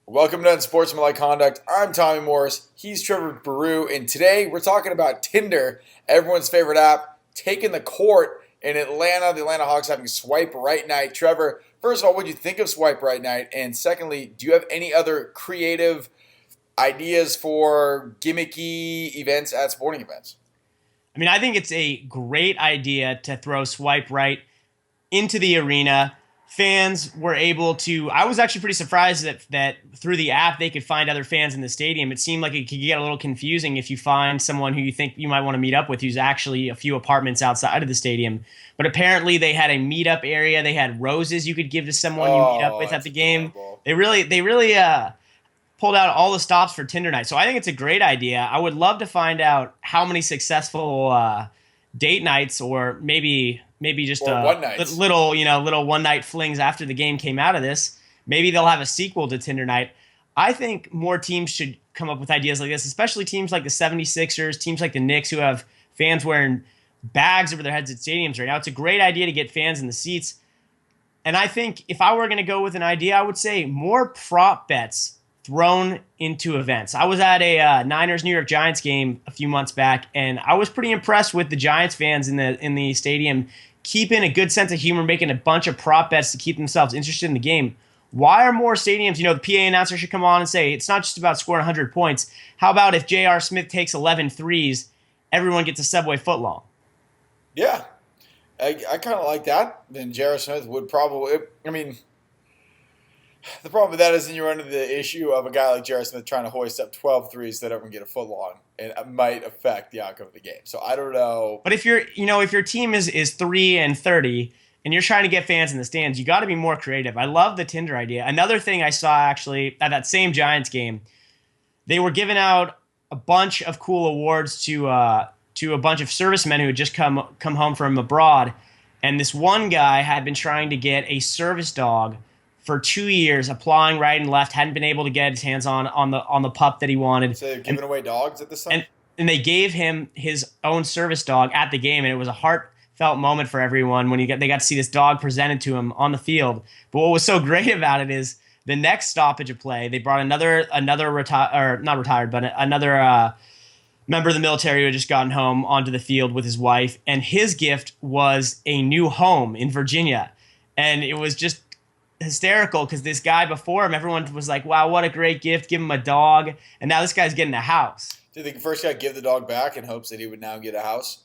Welcome to Unsportsmanlike Conduct. I'm Tommy Morris. He's Trevor Baru, and today we're talking about Tinder, everyone's favorite app, taking the court in Atlanta. The Atlanta Hawks having Swipe Right Night. Trevor, first of all, what do you think of Swipe Right Night? And secondly, do you have any other creative ideas for gimmicky events at sporting events? I think it's a great idea to throw Swipe Right into the arena. Fans were able to. I was actually pretty surprised that through the app they could find other fans in the stadium. It seemed like it could get a little confusing if you find someone who you think you might want to meet up with who's actually a few apartments outside of the stadium. But apparently they had a meetup area. They had roses you could give to someone you meet up Oh, with at that's the game. adorable. They really pulled out all the stops for Tinder Night. So I think it's a great idea. I would love to find out how many successful date nights, or maybe just Or one nights. little one night flings after the game came out of this. Maybe they'll have a sequel to Tinder Night. I think more teams should come up with ideas like this, especially teams like the 76ers, teams like the Knicks who have fans wearing bags over their heads at stadiums right now. It's a great idea to get fans in the seats. And I think if I were going to go with an idea, I would say more prop bets thrown into events. I was at a Niners New York Giants game a few months back, and I was pretty impressed with the Giants fans in the stadium keeping a good sense of humor, making a bunch of prop bets to keep themselves interested in the game. Why are more stadiums? The PA announcer should come on and say it's not just about scoring 100 points. How about if J.R. Smith takes 11 threes, everyone gets a Subway footlong? Yeah, I kind of like that. Then J.R. Smith would probably. I mean, the problem with that is then you run into the issue of a guy like J.R. Smith trying to hoist up 12 threes that everyone get a foot long, and it might affect the outcome of the game. So I don't know. But if your team is 3-30 and you're trying to get fans in the stands, you got to be more creative. I love the Tinder idea. Another thing I saw actually at that same Giants game, they were giving out a bunch of cool awards to a bunch of servicemen who had just come home from abroad, and this one guy had been trying to get a service dog for 2 years, applying right and left, hadn't been able to get his hands on the pup that he wanted, So they're giving away dogs at this time? and they gave him his own service dog at the game, and it was a heartfelt moment for everyone when they got to see this dog presented to him on the field. But what was so great about it is the next stoppage of play, they brought not retired, but another member of the military who had just gotten home onto the field with his wife, and his gift was a new home in Virginia, and it was just hysterical because this guy before him, everyone was like, "Wow, what a great gift! Give him a dog," and now this guy's getting a house. Do you think the first guy give the dog back in hopes that he would now get a house?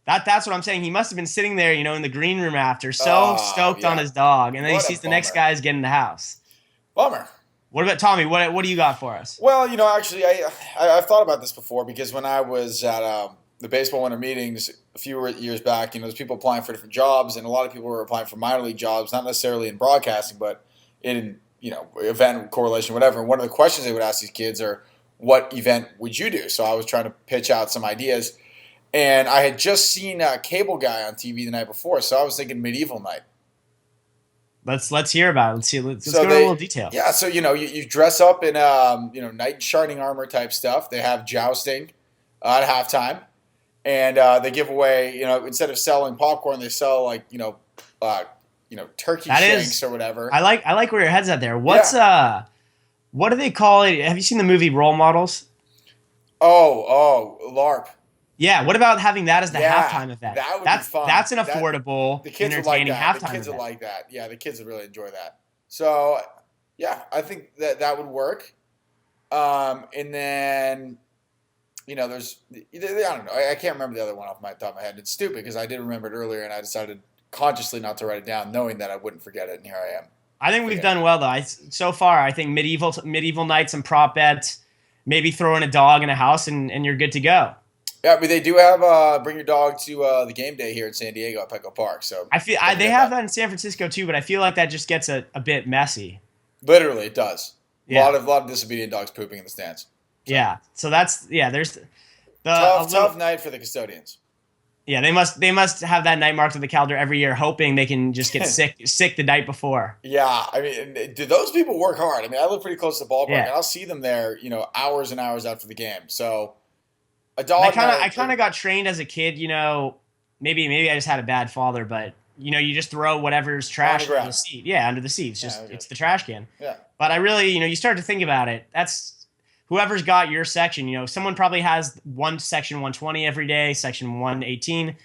That's what I'm saying. He must have been sitting there, in the green room after, so Oh, stoked on yeah. his dog, and then he What a sees the next bummer. guy's getting the house. Bummer. What about Tommy? What do you got for us? Well, actually, I've thought about this before because when I was at the baseball winter meetings a few years back, there's people applying for different jobs, and a lot of people were applying for minor league jobs, not necessarily in broadcasting, but in event correlation, whatever. And one of the questions they would ask these kids are, "What event would you do?" So I was trying to pitch out some ideas, and I had just seen Cable Guy on TV the night before, so I was thinking Medieval Night. Let's hear about it. Let's So go into a little detail. yeah. So you dress up in knight in shining armor type stuff. They have jousting at halftime, and they give away instead of selling popcorn, they sell like uh, turkey That shanks is, or whatever. I like where your head's at there. Yeah. What do they call it? Have you seen the movie Role Models? Oh, LARP. Yeah, what about having that as the Yeah, halftime event? that would be That's fun. that's an That affordable, the kids would like entertaining that. The halftime kids would event. like that. Yeah, the kids would really enjoy that. So yeah, I think that would work. And then there's I don't know. I can't remember the other one off my top of my head. It's stupid because I did remember it earlier, and I decided consciously not to write it down, knowing that I wouldn't forget it. And here I am. I think we've Forgetting. done well though. So far, I think medieval nights and prop bets, maybe throw in a dog in a house, and you're good to go. Yeah, but they do have bring your dog to the game day here in San Diego at Petco Park. So don't They forget have that. that in San Francisco too, but I feel like that just gets a bit messy. Literally, it does. A Yeah, lot of disobedient dogs pooping in the stands. So yeah. So there's the a tough little, night for the custodians. yeah. They must have that night marked on the calendar every year, hoping they can just get sick the night before. Yeah, I mean, do those people work hard? I mean, I live pretty close to the ballpark, and Yeah. I'll see them there, hours and hours after the game. So a And I dog kind of I night, kind of got trained as a kid. Maybe I just had a bad father, but you just throw whatever's trash under the ground. seat. Yeah, under the seat. It's just okay. it's the trash can. Yeah. But I really, you start to think about it. That's whoever's got your section. Someone probably has one section 120 every day, section 118.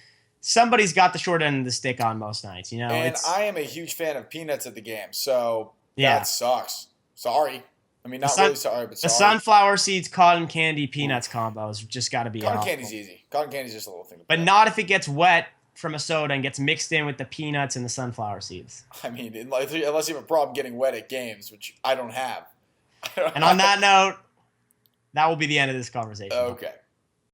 Somebody's got the short end of the stick on most nights. And I am a huge fan of peanuts at the game, so Yeah. that sucks. Sorry. I mean, not sun- really sorry, but the sorry. sunflower seeds, cotton candy, peanuts combos just got to be Cotton awful. candy's easy. Cotton candy's just a little thing. But not if it gets wet from a soda and gets mixed in with the peanuts and the sunflower seeds. I mean, unless you have a problem getting wet at games, which I don't have. And on that note, that will be the end of this conversation. Okay.